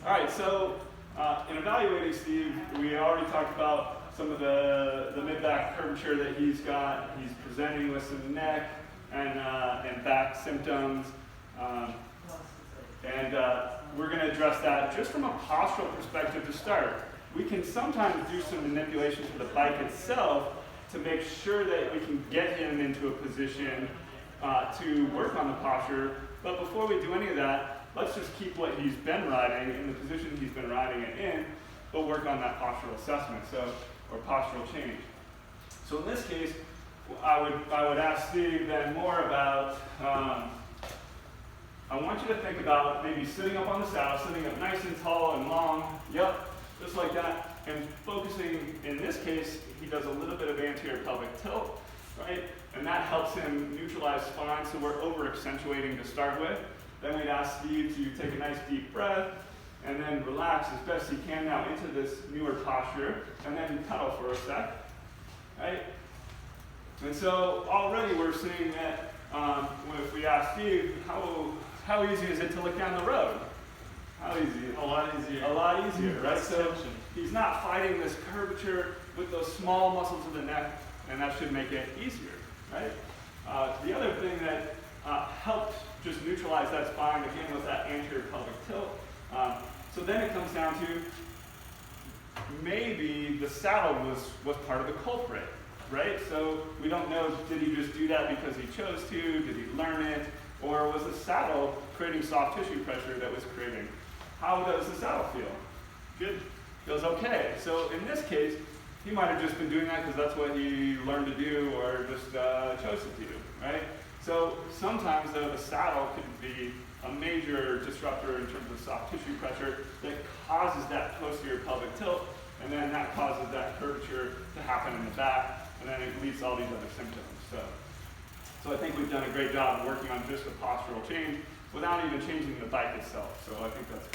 All right, so in evaluating Steve, we already talked about some of the mid-back curvature that he's got. He's presenting with some neck and back symptoms. We're going to address that just from a postural perspective to start. We can sometimes do some manipulation to the bike itself to make sure that we can get him into a position to work on the posture. But before we do any of that, let's just keep what he's been riding in the position he's been riding it in, but work on that postural assessment, or postural change. So in this case, I would ask Steve then more about, I want you to think about maybe sitting up on the saddle, sitting up nice and tall and long, yep, just like that, and focusing, in this case, he does a little bit of anterior pelvic tilt, right? And that helps him neutralize spine, so we're over-accentuating to start with. Then we'd ask Steve to take a nice deep breath, and then relax as best he can now into this newer posture, and then pedal for a sec, right? And so already we're seeing that if we ask Steve, how easy is it to look down the road? How easy? A lot easier. A lot easier, right? So he's not fighting this curvature with those small muscles of the neck, and that should make it easier, right? The other thing that helped just neutralize that spine, again, was that anterior pelvic tilt. So then it comes down to maybe the saddle was part of the culprit, right? So we don't know, did he just do that because he chose to? Did he learn it? Or was the saddle creating soft tissue pressure that was creating? How does the saddle feel? Good. Feels okay. So in this case, he might have just been doing that because that's what he learned to do or just chose to do, right? So sometimes though the saddle can be a major disruptor in terms of soft tissue pressure that causes that posterior pelvic tilt, and then that causes that curvature to happen in the back, and then it leads to all these other symptoms. So I think we've done a great job working on just the postural change without even changing the bike itself. So I think that's great.